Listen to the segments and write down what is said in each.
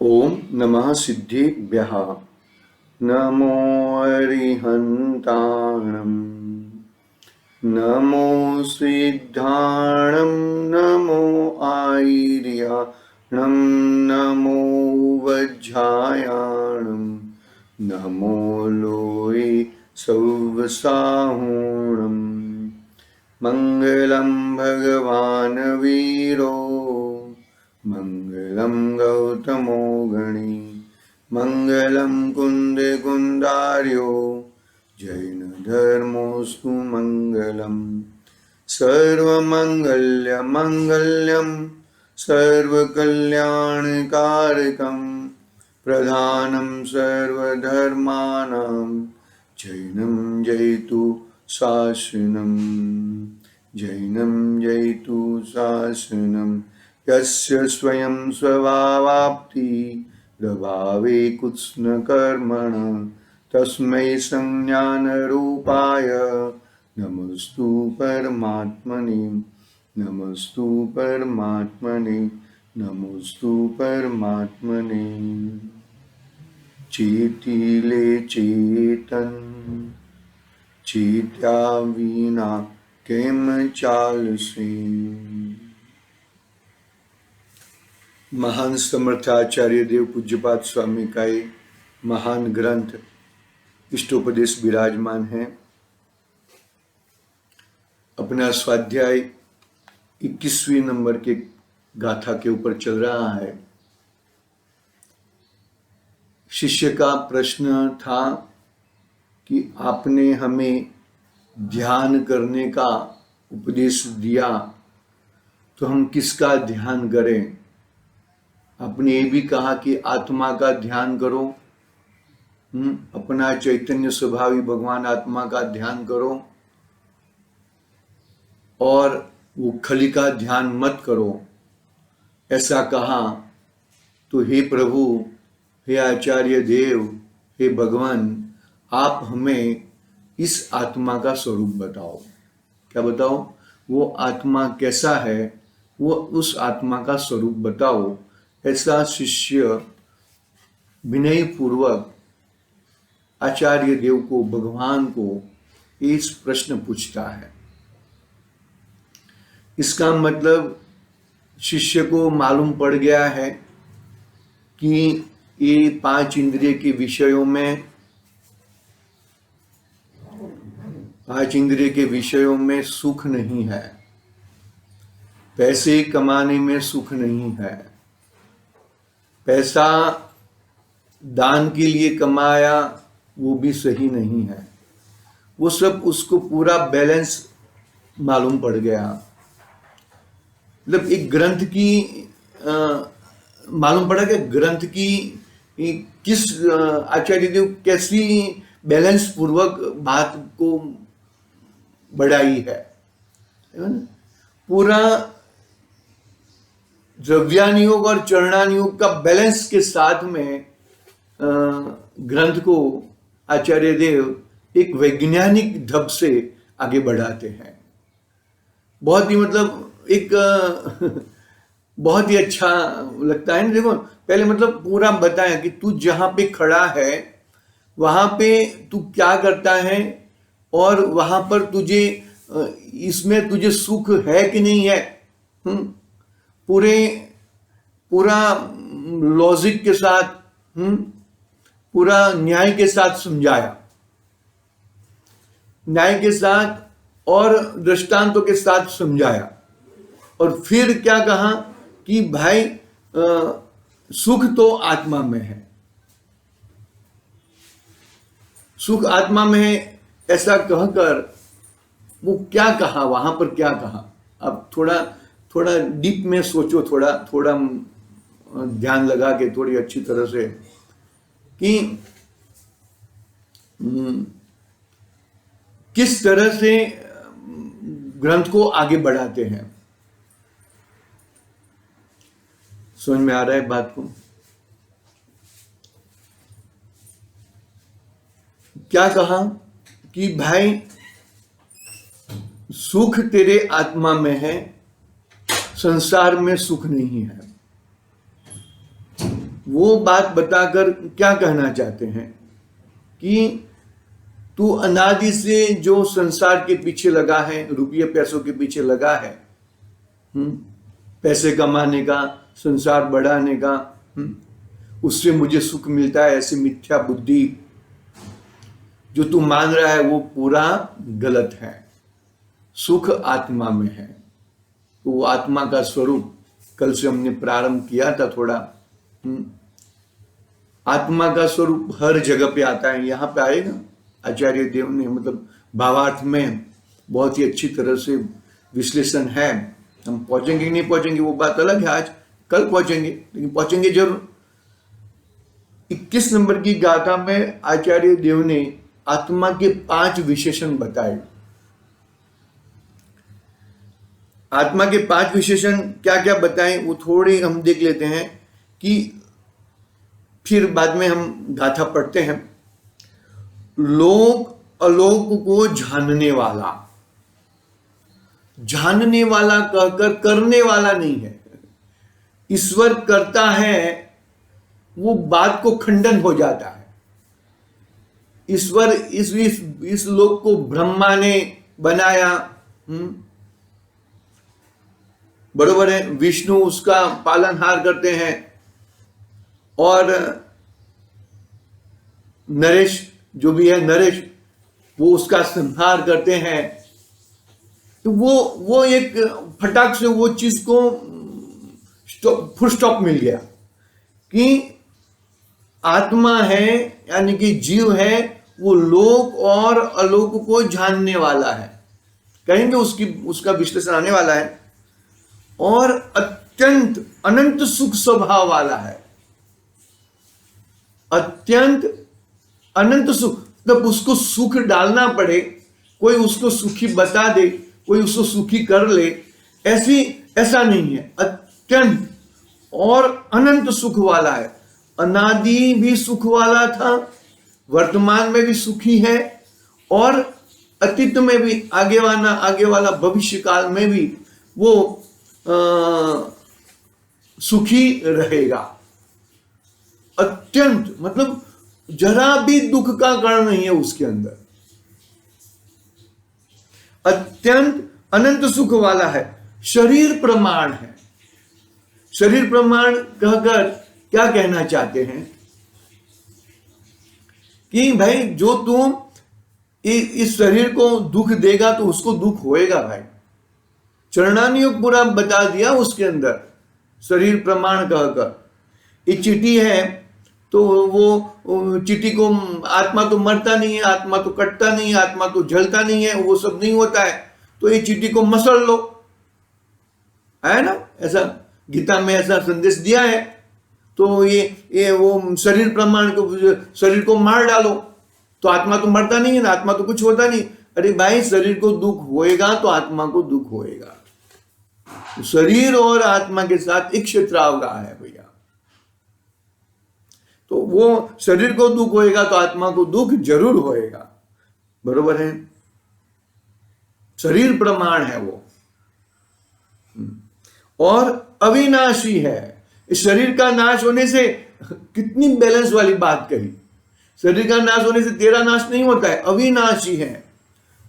ओम नमः सिद्धेभ्यः। नमो अरिहन्ताणं नमो सिद्धाणं नमो आयर्याणं नमो वज्रायाणं नमो लोये सौवसाहुणम् मंगलम भगवान वीरो मंगलम गौतमो गणी मंगलम कुंदे कुंदार्यो जैन धर्मोस्तु मंगलम सर्वमंगल्य मंगल्यम सर्वकल्याणकारकम प्रधानं सर्वधर्माणां जैनं जयतु शासनम् जैनं जयतु शासनम् यस्य स्वयं स्वभावाप्ति प्रभावे कुत्स्नकर्मण तस्मै संज्ञानरूपाय नमस्तु परमात्मने नमस्तु परमात्मने नमस्तु परमात्मने। चेतिले चेतन चेत्या वीना केम चालसे। महान समर्थाचार्य देव पूज्यपाद स्वामी का ये महान ग्रंथ इष्टोपदेश विराजमान है। अपना स्वाध्याय 21वीं नंबर के गाथा के ऊपर चल रहा है। शिष्य का प्रश्न था कि आपने हमें ध्यान करने का उपदेश दिया तो हम किसका ध्यान करें। आपने ये भी कहा कि आत्मा का ध्यान करो, अपना चैतन्य स्वभावी भगवान आत्मा का ध्यान करो और वो खली का ध्यान मत करो, ऐसा कहा। तो हे प्रभु, हे आचार्य देव, हे भगवान, आप हमें इस आत्मा का स्वरूप बताओ। क्या बताओ? वो आत्मा कैसा है, वो उस आत्मा का स्वरूप बताओ। ऐसा शिष्य विनय पूर्वक आचार्य देव को, भगवान को इस प्रश्न पूछता है। इसका मतलब शिष्य को मालूम पड़ गया है कि ये 5 इंद्रिय के विषयों में, 5 इंद्रिय के विषयों में सुख नहीं है, पैसे कमाने में सुख नहीं है, पैसा दान के लिए कमाया वो भी सही नहीं है। वो सब उसको पूरा बैलेंस मालूम पड़ गया। मतलब एक ग्रंथ की मालूम पड़ा कि ग्रंथ की किस आचार्य देव कैसी बैलेंस पूर्वक बात को बढ़ाई है। पूरा द्रव्यानुयोग और चरणानुयोग का बैलेंस के साथ में ग्रंथ को आचार्य देव एक वैज्ञानिक ढब से आगे बढ़ाते हैं। बहुत ही मतलब एक बहुत ही अच्छा लगता है ना। देखो, पहले मतलब पूरा बताया कि तू जहां पे खड़ा है वहां पे तू क्या करता है और वहां पर तुझे इसमें तुझे सुख है कि नहीं है। पूरा लॉजिक के साथ, पूरा न्याय के साथ समझाया, न्याय के साथ और दृष्टांतों के साथ समझाया। और फिर क्या कहा कि भाई सुख तो आत्मा में है, सुख आत्मा में है, ऐसा कहकर वो क्या कहा, वहां पर क्या कहा। अब थोड़ा डीप में सोचो, थोड़ा ध्यान लगा के थोड़ी अच्छी तरह से कि किस तरह से ग्रंथ को आगे बढ़ाते हैं। समझ में आ रहा है बात को? क्या कहा कि भाई सुख तेरे आत्मा में है, संसार में सुख नहीं है। वो बात बताकर क्या कहना चाहते हैं कि तू अनादि से जो संसार के पीछे लगा है, रुपये पैसों के पीछे लगा है, पैसे कमाने का, संसार बढ़ाने का, उससे मुझे सुख मिलता है, ऐसी मिथ्या बुद्धि जो तू मान रहा है वो पूरा गलत है। सुख आत्मा में है। तो वो आत्मा का स्वरूप कल से हमने प्रारंभ किया था थोड़ा। आत्मा का स्वरूप हर जगह पे आता है, यहाँ पे आएगा। आचार्य देव ने मतलब भावार्थ में बहुत ही अच्छी तरह से विश्लेषण है। हम पहुंचेंगे कि नहीं पहुंचेंगे वो बात अलग है, आज कल पहुंचेंगे, लेकिन पहुंचेंगे जरूर। 21 नंबर की गाथा में आचार्य देव ने आत्मा के 5 विशेषण बताए। आत्मा के 5 विशेषण क्या क्या बताए वो थोड़े हम देख लेते हैं, कि फिर बाद में हम गाथा पढ़ते हैं। लोक अलोक को जानने वाला, जानने वाला कहकर करने वाला नहीं है। ईश्वर करता है, वो बात को खंडन हो जाता है। ईश्वर इस लोक को ब्रह्मा ने बनाया, बरोबर है। विष्णु उसका पालनहार करते हैं, और नरेश जो भी है, नरेश वो उसका संहार करते हैं। तो वो एक फटाक से वो चीज को फुल स्टॉप मिल गया कि आत्मा है, यानी कि जीव है, वो लोक और अलोक को जानने वाला है। कहेंगे उसका विश्लेषण आने वाला है। और अत्यंत अनंत सुख स्वभाव वाला है। अत्यंत अनंत सुख, मतलब उसको सुख डालना पड़े, कोई उसको सुखी बता दे, कोई उसको सुखी कर ले, ऐसा नहीं है। अत्यंत और अनंत सुख वाला है। अनादि भी सुख वाला था, वर्तमान में भी सुखी है, और अतीत में भी, आगे वाला भविष्य काल में भी वो सुखी रहेगा। अत्यंत मतलब जरा भी दुख का कारण नहीं है उसके अंदर। अत्यंत अनंत सुख वाला है। शरीर प्रमाण है। शरीर प्रमाण कहकर क्या कहना चाहते हैं कि भाई जो तुम इस शरीर को दुख देगा तो उसको दुख होएगा भाई। चरणानुयोग पूरा बता दिया उसके अंदर शरीर प्रमाण कहकर। ये चीटी है तो वो चीटी को, आत्मा तो मरता नहीं है, आत्मा तो कटता नहीं है, आत्मा तो जलता नहीं है, वो सब नहीं होता है, तो ये चीटी को मसल लो, है ना। ऐसा गीता में ऐसा संदेश दिया है। तो ये वो शरीर प्रमाण को, शरीर को मार डालो तो आत्मा तो मरता नहीं है ना, आत्मा तो कुछ होता नहीं। अरे भाई, शरीर को दुख होएगा तो आत्मा को दुख होएगा। शरीर और आत्मा के साथ एक क्षेत्रावगा है भैया। तो वो शरीर को दुख होएगा तो आत्मा को दुख जरूर होएगा, बरोबर है। शरीर प्रमाण है वो, और अविनाशी है। इस शरीर का नाश होने से, कितनी बैलेंस वाली बात कही। शरीर का नाश होने से तेरा नाश नहीं होता है, अविनाशी है,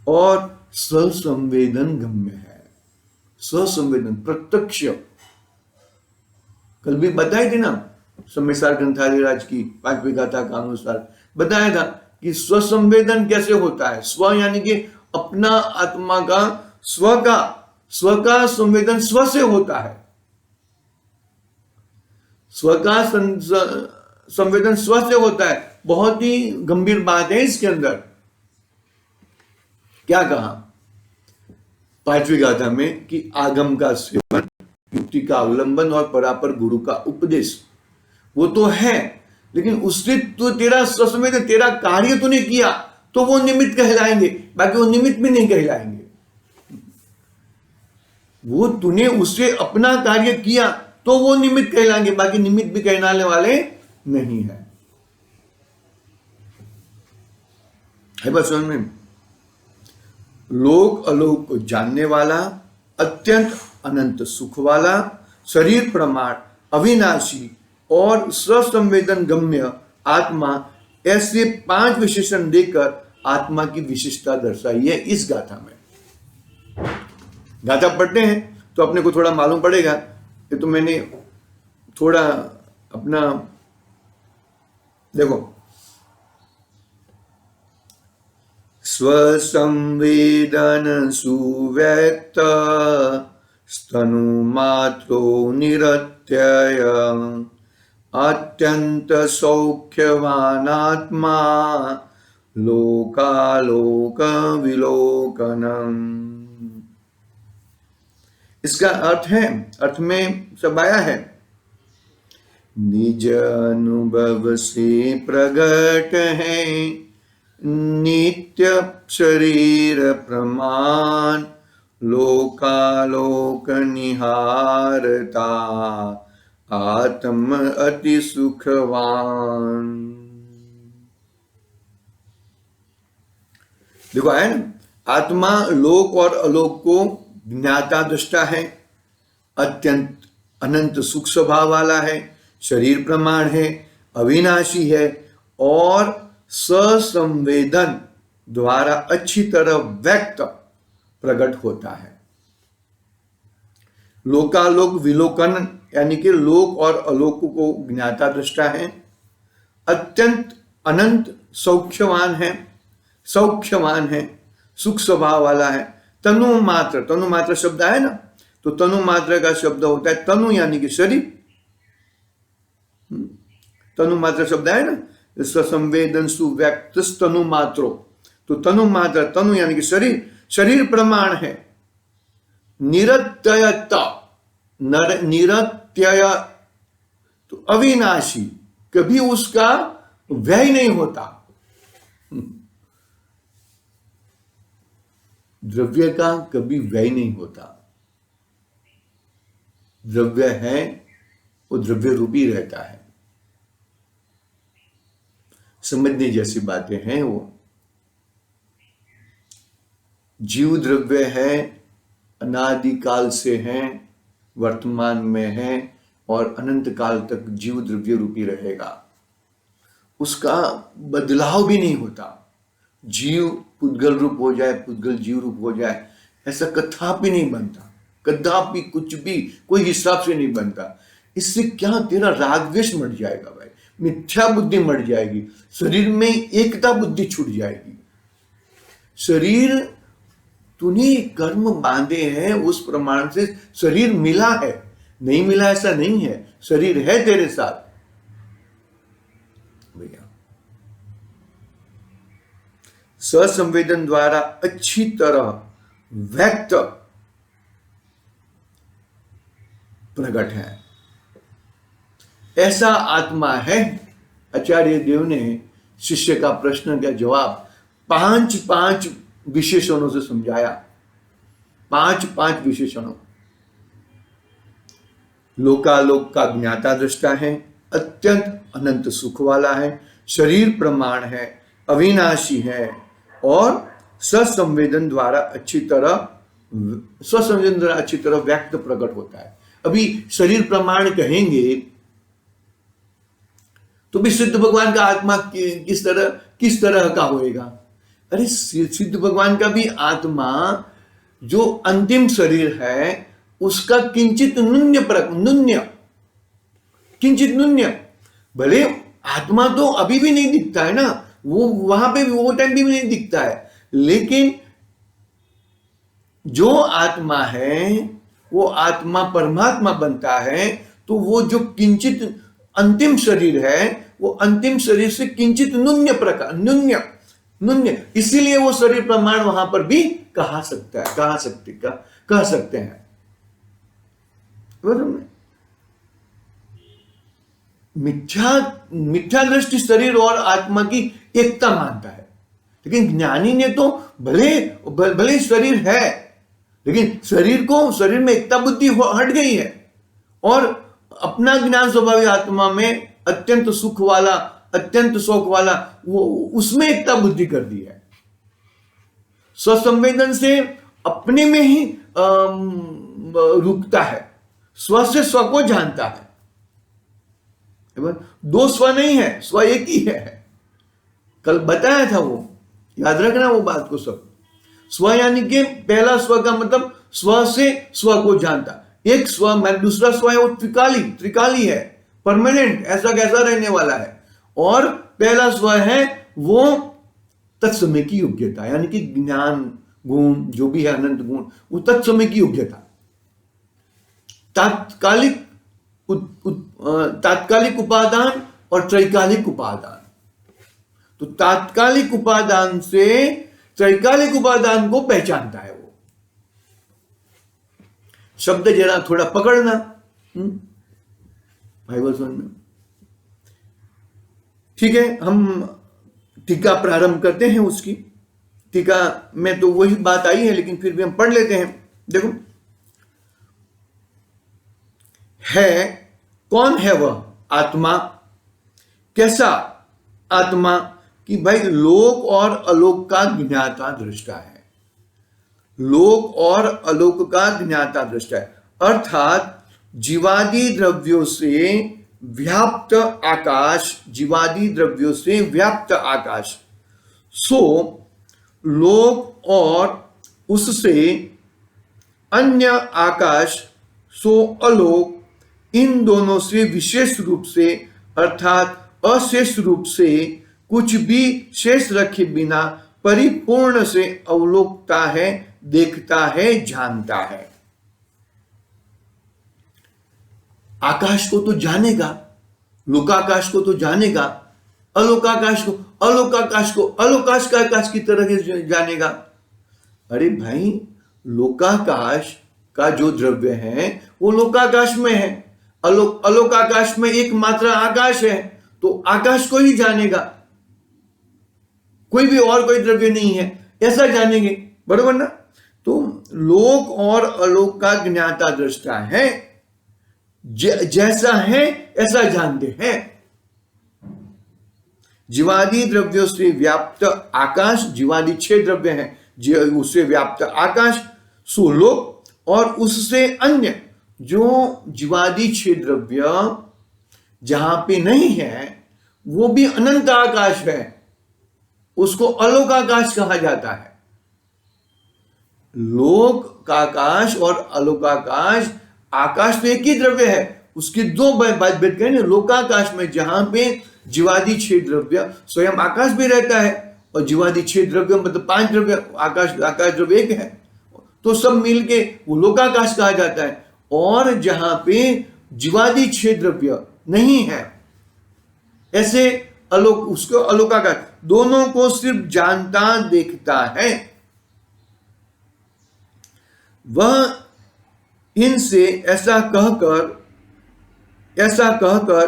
और ससंवेदन गम्य है। ससंवेदन, प्रत्यक्ष। कल भी बताई थी ना, सम्यसार ग्रंथारिराज की 5वीं गाथा का अनुसार बताया था कि स्वसंवेदन कैसे होता है। स्व यानी कि अपना आत्मा का, स्व का संवेदन स्व से होता है। स्व का संवेदन स्व से होता है। बहुत ही गंभीर बात है इसके अंदर। क्या कहा 5वीं गाथा में कि आगम का सेवन, युक्ति का अवलंबन और परापर गुरु का उपदेश, वो तो है, लेकिन उससे तो तेरा स्वसंवेदन, तेरा कार्य तूने किया तो वो निमित्त कहलाएंगे, बाकी वो निमित्त भी नहीं कहलाएंगे। वो तूने उससे अपना कार्य किया तो वो निमित्त कहलाएंगे, बाकी निमित्त भी कहलाने वाले नहीं है। बस समझ में। लोक अलोक को जानने वाला, अत्यंत अनंत सुख वाला, शरीर प्रमाण, अविनाशी, और ससंवेदन गम्य आत्मा, ऐसे 5 विशेषण देकर आत्मा की विशिष्टता दर्शाई है इस गाथा में। गाथा पढ़ते हैं तो अपने को थोड़ा मालूम पड़ेगा। ये तो मैंने थोड़ा अपना देखो, स्वसंवेदन सुव्यक्त स्तनु मात्रो निरत्यय अत्यंत सौख्यवानात्मा लोकालोक विलोकनम। इसका अर्थ में सब आया है, निज अनुभव से प्रगट है नित्य शरीर प्रमाण लोकालोक निहारता आत्म अति सुखवान। देखो है ना, आत्मा लोक और अलोक को ज्ञाता दृष्टा है, अत्यंत अनंत सुख स्वभाव वाला है, शरीर प्रमाण है, अविनाशी है और ससंवेदन द्वारा अच्छी तरह व्यक्त प्रकट होता है। लोकालोक विलोकन यानी कि लोक और अलोक को ज्ञाता दृष्टा है, अत्यंत अनंत सौख्यवान है, सुख स्वभाव वाला है। तनु मात्र शब्द है ना, तो तनु मात्र का शब्द होता है तनु यानी कि शरीर। तनु मात्र शब्द है ना, ससंवेदन सुव्यक्त तनु मात्रो, तो तनु मात्र, तनु यानी कि शरीर प्रमाण है। निरत्ययता, निरत्यय तो अविनाशी, कभी उसका व्यय नहीं होता। द्रव्य का कभी व्यय नहीं होता, द्रव्य है वो द्रव्य रूपी रहता है। समझने जैसी बातें हैं वो। जीव द्रव्य है, अनादि काल से है, वर्तमान में है और अनंत काल तक जीव द्रव्य रूपी रहेगा, उसका बदलाव भी नहीं होता। जीव पुद्गल रूप हो जाए, पुद्गल जीव रूप हो जाए, ऐसा कदापि नहीं बनता, कदापि कुछ भी कोई हिसाब से नहीं बनता। इससे क्या तेरा राग द्वेष मर जाएगा भाई, मिथ्या बुद्धि मर जाएगी, शरीर में एकता बुद्धि छूट जाएगी। शरीर तूने कर्म बांधे हैं, उस प्रमाण से शरीर मिला है, नहीं मिला ऐसा नहीं है, शरीर है तेरे साथ भैया। ससंवेदन द्वारा अच्छी तरह व्यक्त प्रकट है, ऐसा आत्मा है। आचार्य देव ने शिष्य का प्रश्न का जवाब 5 विशेषणों से समझाया। 5 विशेषणों। लोकालोक का ज्ञाता दृष्टा है, अत्यंत अनंत सुख वाला है, शरीर प्रमाण है, अविनाशी है और ससंवेदन द्वारा अच्छी तरह व्यक्त प्रकट होता है। अभी शरीर प्रमाण कहेंगे तो भी सिद्ध भगवान का आत्मा किस तरह का होएगा? अरे सिद्ध भगवान का भी आत्मा जो अंतिम शरीर है उसका किंचित न्यून्य, भले आत्मा तो अभी भी नहीं दिखता है ना, वो वहां पे भी वो टाइम भी नहीं दिखता है, लेकिन जो आत्मा है वो आत्मा परमात्मा बनता है, तो वो जो किंचित अंतिम शरीर है वो अंतिम शरीर से किंचित न्यून्य, इसीलिए वो शरीर प्रमाण वहां पर भी कह सकते हैं। मिथ्या दृष्टि शरीर और आत्मा की एकता मानता है, लेकिन ज्ञानी ने तो भले शरीर है, लेकिन शरीर में एकता बुद्धि हट गई है और अपना ज्ञान स्वभावी आत्मा में अत्यंत सुख वाला, अत्यंत शौक वाला, वो उसमें एकता बुद्धि कर दी है। स्वसंवेदन से अपने में ही रुकता है, स्व से स्व को जानता है। दो स्व नहीं है, स्व एक ही है। कल बताया था वो, याद रखना वो बात को सब। स्व यानी कि पहला स्व का मतलब स्व से स्व को जानता, एक स्व में दूसरा स्व है वो त्रिकाली है, परमानेंट, ऐसा कैसा रहने वाला है। और पहला स्व है वो तत्समय की योग्यता, यानी कि ज्ञान गुण जो भी है, अनंत गुण, वो तत्समय की योग्यता। तात्कालिक उपादान और त्रैकालिक उपादान। तो तात्कालिक उपादान से त्रैकालिक उपादान को पहचानता है वो। शब्द जरा थोड़ा पकड़ना भाई बस में। ठीक है, हम टीका प्रारंभ करते हैं उसकी। टीका में तो वही बात आई है, लेकिन फिर भी हम पढ़ लेते हैं। देखो, है, कौन है वह आत्मा? कैसा आत्मा? कि भाई लोक और अलोक का ज्ञाता दृष्टा है। लोक और अलोक का ज्ञाता दृष्टा है, अर्थात जीवादि द्रव्यों से व्याप्त आकाश, जीवादि द्रव्यों से व्याप्त आकाश। सो लोक और उससे अन्य आकाश, सो अलोक, इन दोनों से विशेष रूप से अर्थात अशेष रूप से कुछ भी शेष रखे बिना परिपूर्ण से अवलोकता है, देखता है, जानता है। आकाश को तो जानेगा, लोकाकाश को तो जानेगा, अलोकाकाश को अलोकाश का आकाश की तरह जानेगा। अरे भाई, लोकाकाश का जो द्रव्य है वो लोकाकाश में है, अलोकाकाश में एकमात्र आकाश है, तो आकाश को ही जानेगा, कोई भी और कोई द्रव्य नहीं है, ऐसा जानेंगे, बरोबर ना। तो लोक और अलोक का ज्ञाता दृष्टा है, जैसा है ऐसा जानते हैं। जीवादि द्रव्यों से व्याप्त आकाश, जीवादि 6 द्रव्य हैं, उससे व्याप्त आकाश, सोलोक, और उससे अन्य जो जीवादि 6 द्रव्य जहां पे नहीं है वो भी अनंत आकाश है, उसको अलोकाकाश कहा जाता है। लोक का आकाश और अलोकाकाश, आकाश तो एक ही द्रव्य है, उसकी दो बात करें ना। लोकाकाश में जहां पे जीवादि 6 द्रव्य, स्वयं आकाश भी रहता है, और जीवादि 6 द्रव्य मतलब 5 द्रव्य, आकाश द्रव्य एक है, तो सब मिलके वो लोकाकाश कहा जाता है। और जहां पे जीवादि 6 द्रव्य नहीं है, ऐसे अलोक, उसको अलोकाकाश, दोनों को सिर्फ जानता देखता है। वह इनसे ऐसा कहकर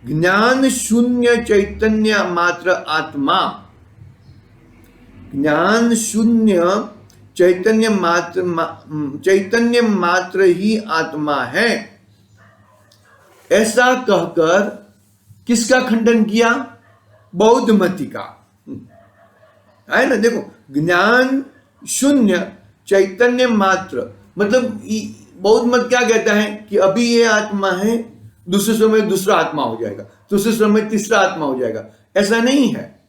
ज्ञान शून्य चैतन्य मात्र आत्मा, ज्ञान शून्य चैतन्य मात्र ही आत्मा है, ऐसा कहकर किसका खंडन किया? बौद्ध मति का, है ना। देखो, ज्ञान शून्य चैतन्य मात्र मतलब बौद्ध मत क्या कहता है कि अभी ये आत्मा है, दूसरे समय दूसरा आत्मा हो जाएगा, दूसरे समय तीसरा आत्मा हो जाएगा, ऐसा नहीं है।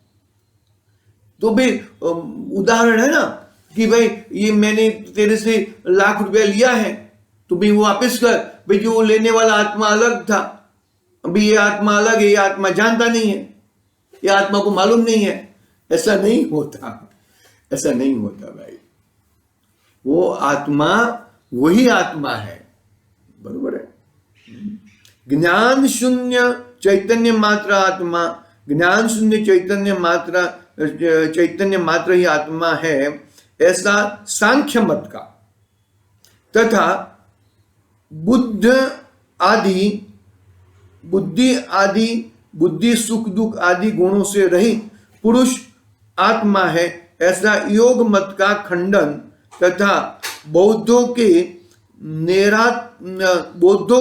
तो भाई उदाहरण है ना कि भाई ये मैंने तेरे से लाख रुपया लिया है, तो भाई वो वापस कर, भाई जो लेने वाला आत्मा अलग था, अभी ये आत्मा अलग है, ये आत्मा जानता नहीं है, ये आत्मा को मालूम नहीं है। ऐसा नहीं होता, ऐसा नहीं होता भाई। वो आत्मा वही आत्मा है, बरोबर है। ज्ञान शून्य चैतन्य मात्र आत्मा, ज्ञान शून्य चैतन्य मात्र ही आत्मा है, ऐसा सांख्य मत का तथा बुद्धि सुख दुख आदि गुणों से रहित पुरुष आत्मा है, ऐसा योग मत का खंडन तथा बौद्धों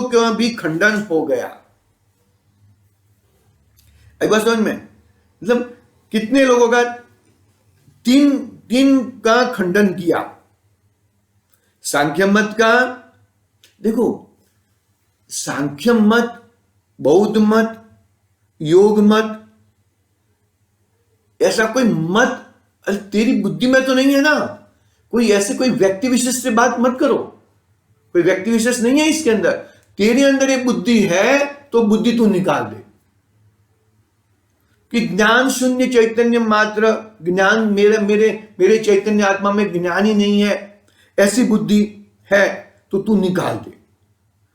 का भी खंडन हो गया। एक बात समझ में, मतलब कितने लोगों का तीन का खंडन किया। सांख्य मत का, देखो सांख्य मत, बौद्ध मत योग मत, ऐसा कोई मत, अरे तेरी बुद्धि में तो नहीं है ना, कोई ऐसे कोई व्यक्ति विशेष से बात मत करो, कोई व्यक्ति विशेष नहीं है इसके अंदर, तेरे अंदर ये बुद्धि है तो बुद्धि तू निकाल दे कि ज्ञान शून्य चैतन्य मात्र, ज्ञान मेरे मेरे मेरे चैतन्य आत्मा में ज्ञान ही नहीं है, ऐसी बुद्धि है तो तू निकाल दे।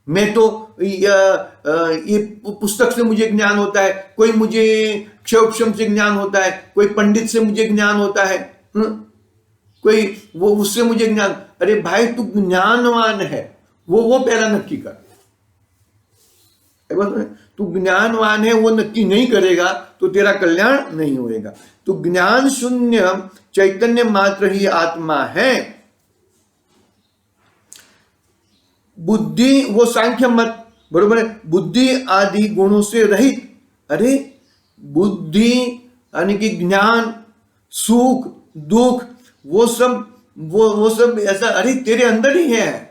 मैं तो ये पुस्तक से मुझे ज्ञान होता है, कोई मुझे क्षोभम से ज्ञान होता है, कोई पंडित से मुझे ज्ञान होता है, कोई वो उससे मुझे ज्ञान, अरे भाई तू ज्ञानवान है, वो पहला नक्की कर। तू ज्ञानवान है वो नक्की नहीं करेगा तो तेरा कल्याण नहीं होएगा। तो ज्ञान शून्य चैतन्य मात्र ही आत्मा है। बुद्धि, वो सांख्य मत, बरोबर है, बुद्धि आदि गुणों से रहित। अरे बुद्धि यानी कि ज्ञान, सुख, दुख, वो सब ऐसा, अरे तेरे अंदर ही है।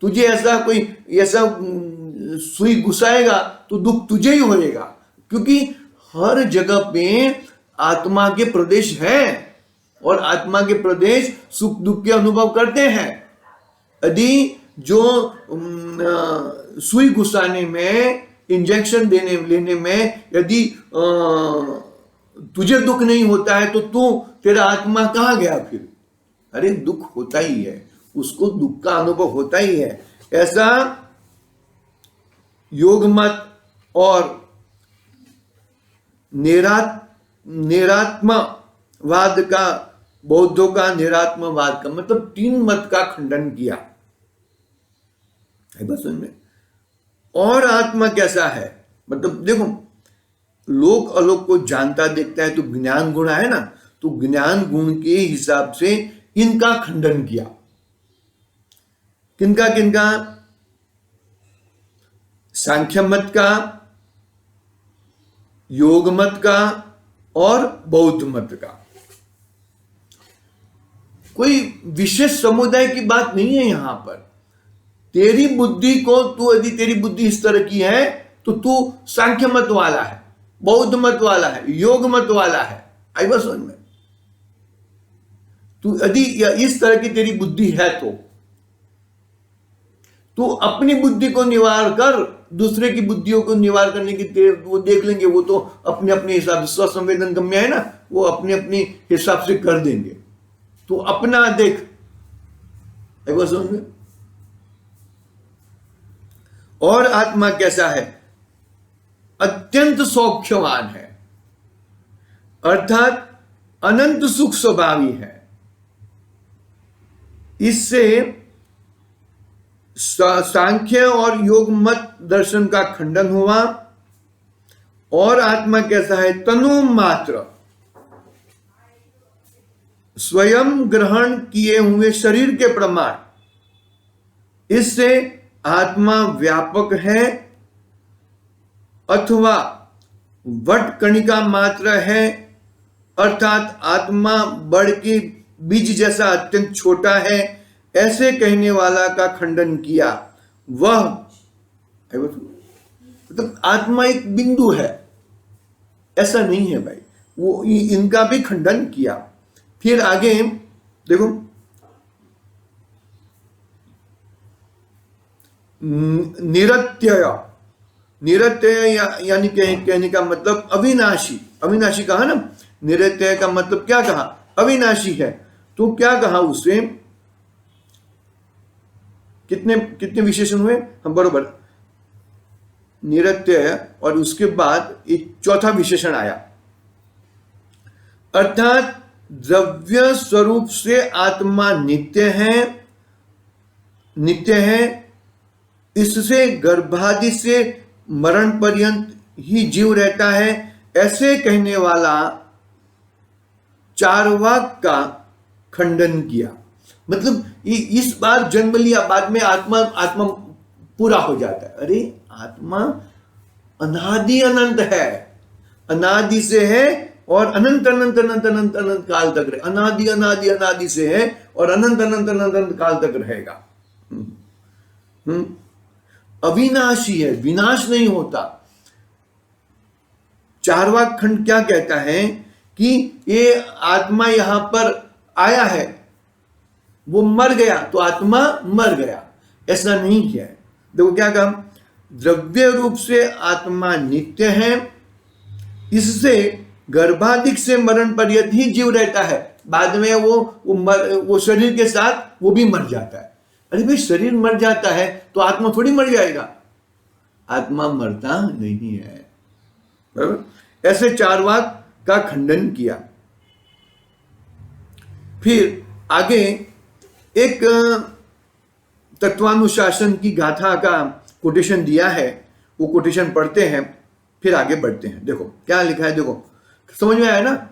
तुझे ऐसा कोई ऐसा सुई घुसाएगा तो दुख तुझे ही होएगा, क्योंकि हर जगह पे आत्मा के प्रदेश है और आत्मा के प्रदेश सुख दुख के अनुभव करते हैं। यदि जो सुई घुसाने में, इंजेक्शन लेने में यदि तुझे दुख नहीं होता है तो तेरा आत्मा कहाँ गया फिर? अरे दुख होता ही है, उसको दुख का अनुभव होता ही है। ऐसा योग मत और निरात्मवाद का, बौद्धों का निरात्मवाद का मतलब 3 मत का खंडन किया है बस उनमें। और आत्मा कैसा है, मतलब देखो, लोक अलोक को जानता देखता है तो ज्ञान गुण है ना, तो ज्ञान गुण के हिसाब से इनका खंडन किया। किनका किनका? सांख्य मत का, योग मत का और बौद्ध मत का। कोई विशेष समुदाय की बात नहीं है यहां पर। तेरी बुद्धि को, तू यदि तेरी बुद्धि इस तरह की है तो तू सांख्य मत वाला है, बौद्ध मत वाला है, योग मत वाला है। आई बस समझ में? तू यदि इस तरह की तेरी बुद्धि है तो तू अपनी बुद्धि को निवार कर, दूसरे की बुद्धियों को निवार करने की वो देख लेंगे, वो तो अपने अपने हिसाब से, स्वसंवेदन गम्य है ना, वो अपने अपने हिसाब से कर देंगे। तो अपना देख। आई बस समझ में? और आत्मा कैसा है? अत्यंत सौख्यवान है, अर्थात अनंत सुख स्वभावी है। इससे सांख्य और योग मत दर्शन का खंडन हुआ। और आत्मा कैसा है? तनु मात्र, स्वयं ग्रहण किए हुए शरीर के प्रमाण। इससे आत्मा व्यापक है अथवा वट कणिका मात्र है, अर्थात आत्मा बड़ के बीज जैसा अत्यंत छोटा है, ऐसे कहने वाला का खंडन किया। वह मतलब आत्मा एक बिंदु है, ऐसा नहीं है भाई, वो इनका भी खंडन किया। फिर आगे देखो, निरत्यय, निरत्यय यानी कहने का मतलब अविनाशी। अविनाशी कहा ना, निरत्यय का मतलब क्या कहा? अविनाशी है। तो क्या कहा उससे? कितने कितने विशेषण हुए? हम बरोबर, निरत्यय और उसके बाद एक चौथा विशेषण आया, अर्थात द्रव्य स्वरूप से आत्मा नित्य है, नित्य है। इससे गर्भादि से मरण पर्यंत ही जीव रहता है, ऐसे कहने वाला चार्वाक का खंडन किया। मतलब इस बार जन्म लिया, बाद में आत्मा पूरा हो जाता है। अरे आत्मा अनादि अनंत है, अनादि से है और अनंत अनंत अनंत अनंत अनंत काल तक रहे। अनादि अनादि अनादि से है और अनंत अनंत अनंत अनंत काल तक रहेगा। अविनाशी है, विनाश नहीं होता। चारवाक खंड क्या कहता है कि ये आत्मा यहां पर आया है, वो मर गया तो आत्मा मर गया, ऐसा नहीं किया है। देखो क्या कहा, द्रव्य रूप से आत्मा नित्य है, इससे गर्भाधिक से मरण पर्यंत ही जीव रहता है, बाद में वो शरीर के साथ वो भी मर जाता है। अरे भाई शरीर मर जाता है तो आत्मा थोड़ी मर जाएगा, आत्मा मरता नहीं है। बराबर, ऐसे चारवाक का खंडन किया। फिर आगे एक तत्वानुशासन की गाथा का कोटेशन दिया है, वो कोटेशन पढ़ते हैं फिर आगे बढ़ते हैं। देखो क्या लिखा है, देखो समझ में आया ना।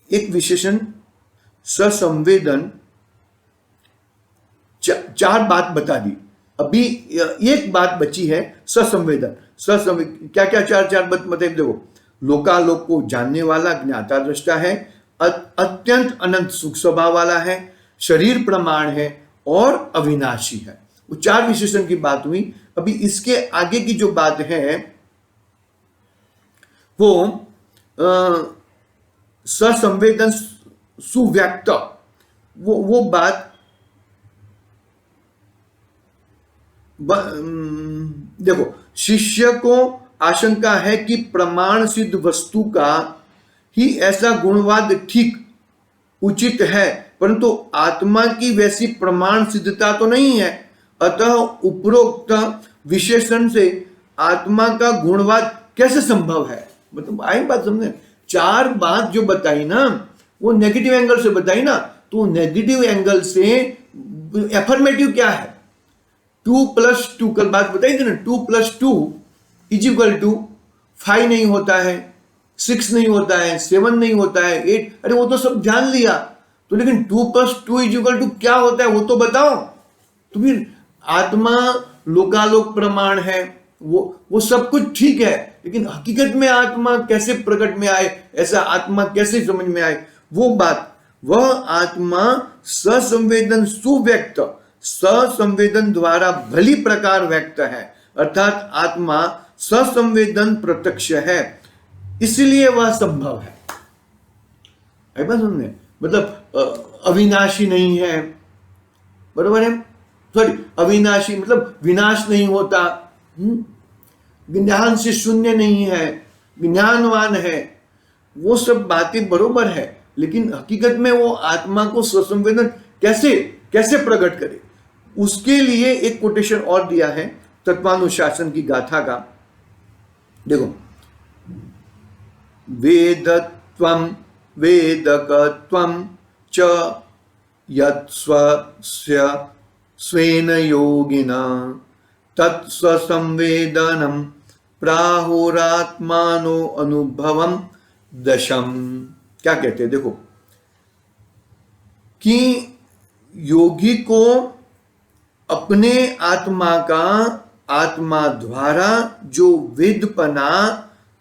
एक विशेषण ससंवेदन, चार बात बता दी, अभी एक बात बची है ससंवेदन। क्या क्या चार बात मतलब, देखो लोकालोक को जानने वाला, ज्ञाता दृष्टा है, अत्यंत अनंत सुख स्वभाव वाला है, शरीर प्रमाण है और अविनाशी है। वो चार विशेषण की बात हुई। अभी इसके आगे की जो बात है वो ससंवेदन सुव्यक्त, वो बात देखो, शिष्य को आशंका है कि प्रमाण सिद्ध वस्तु का ही ऐसा गुणवाद ठीक उचित है, परंतु आत्मा की वैसी प्रमाण सिद्धता तो नहीं है, अतः उपरोक्त विशेषण से आत्मा का गुणवाद कैसे संभव है। मतलब आई बात समझे, चार बात जो बताई ना वो नेगेटिव एंगल से बताई ना, तो नेगेटिव एंगल से एफर्मेटिव क्या है, 2+2 कल बात बताई थी ना, 2+2 = 5 नहीं होता है, 6 नहीं होता है, 7 नहीं होता है, 8, अरे वो तो सब जान लिया, तो लेकिन 2+2 = क्या होता है वो तो बताओ। तो फिर आत्मा लोकालोक प्रमाण है, वो सब कुछ ठीक है, लेकिन हकीकत में आत्मा कैसे प्रकट में आए, ऐसा आत्मा कैसे समझ में आए, वो बात। वह आत्मा ससंवेदन सुव्यक्त, ससंवेदन द्वारा भली प्रकार व्यक्त है, अर्थात आत्मा ससंवेदन प्रत्यक्ष है, इसलिए वह संभव है। आई बात सुनने, मतलब अविनाशी नहीं है, बरोबर है, सॉरी अविनाशी मतलब विनाश नहीं होता, ज्ञान से शून्य नहीं है, ज्ञानवान है, वो सब बातें बरोबर है, लेकिन हकीकत में वो आत्मा को स्वसंवेदन कैसे प्रकट करे, उसके लिए एक कोटेशन और दिया है तत्वानुशासन की गाथा का। देखो, वेदत्वं वेदकत्वं च यत्स्वस्य स्वेन योगिना तत्स्वसंवेदनं प्राहुरात्मानो अनुभवम दशम। क्या कहते हैं, देखो कि योगी को अपने आत्मा का आत्मा द्वारा जो वेदपना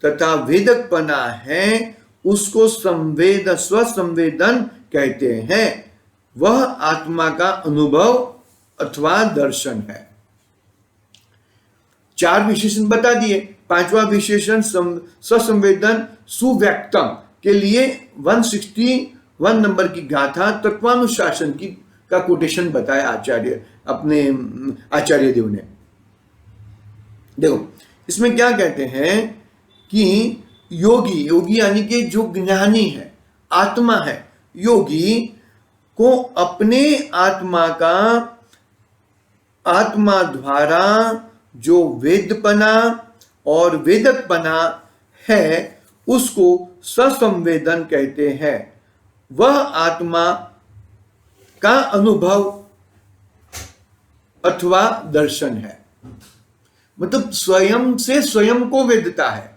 तथा वेदकपना है उसको स्वसंवेदन कहते हैं, वह आत्मा का अनुभव अथवा दर्शन है। चार विशेषण बता दिए, पांचवा विशेषण ससंवेदन सुव्यक्तम के लिए 161 नंबर की गाथा तत्वानुशासन की का कोटेशन बताया अपने आचार्य देव ने। देखो इसमें क्या कहते हैं कि योगी यानी कि जो ज्ञानी है, आत्मा है, योगी को अपने आत्मा का आत्मा द्वारा जो वेदपना और वेदकपना है उसको ससंवेदन कहते हैं, वह आत्मा का अनुभव अथवा दर्शन है। मतलब स्वयं से स्वयं को वेदता है,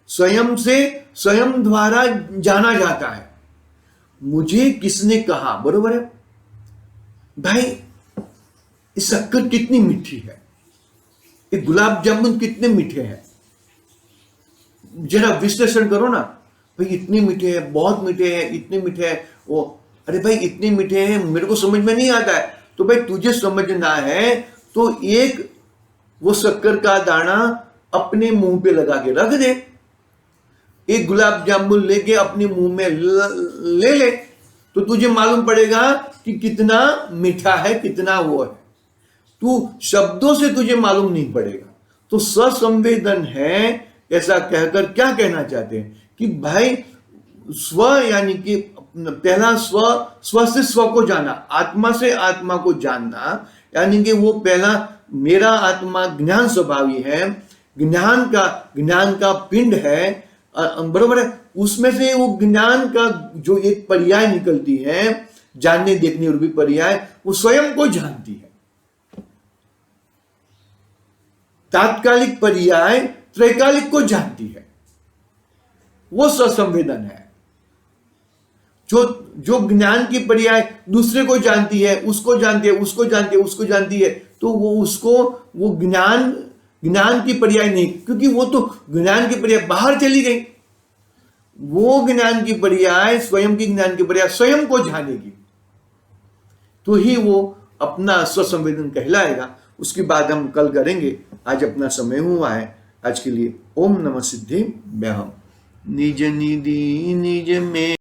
स्वयं से स्वयं द्वारा जाना जाता है। मुझे किसने कहा, बरोबर है भाई, ये शक्कर कितनी मीठी है, ये गुलाब जामुन कितने मीठे हैं, जरा विश्लेषण करो ना भाई, इतने मीठे हैं, बहुत मीठे हैं, इतने मीठे हैं वो, अरे भाई इतने मीठे हैं, मेरे को समझ में नहीं आता है। तो भाई तुझे समझना है तो एक वो शक्कर का दाना अपने मुंह पे लगा के रख दे। एक गुलाब जामुन लेके अपने मुंह में ले ले तो तुझे मालूम पड़ेगा कि कितना मीठा है, कितना वो है। तू शब्दों से तुझे मालूम नहीं पड़ेगा। तो ससंवेदन है, ऐसा कहकर क्या कहना चाहते हैं कि भाई स्व यानी कि पहला स्व से स्व को जाना, आत्मा से आत्मा को जानना, यानी कि वो पहला मेरा आत्मा ज्ञान स्वभावी है, ज्ञान का पिंड है, बरोबर है। उसमें से वो ज्ञान का जो एक पर्याय निकलती है, जानने देखने और भी पर्याय, वो स्वयं को जानती है। तात्कालिक पर्याय त्रैकालिक को जानती है, वो ससंवेदन है। जो ज्ञान की पर्याय दूसरे को जानती है, उसको जानती है, उसको जानती है, उसको जानती है, तो वो ज्ञान की पर्याय नहीं, क्योंकि वो तो ज्ञान की पर्याय बाहर चली गई। वो ज्ञान की पर्याय, स्वयं की ज्ञान की पर्याय स्वयं को जानेगी, तो ही वो अपना स्वसंवेदन कहलाएगा। उसकी बात हम कल करेंगे। आज अपना समय हुआ है। आज के लिए ओम नमः सिद्धिभ्याम। निज निधि निज में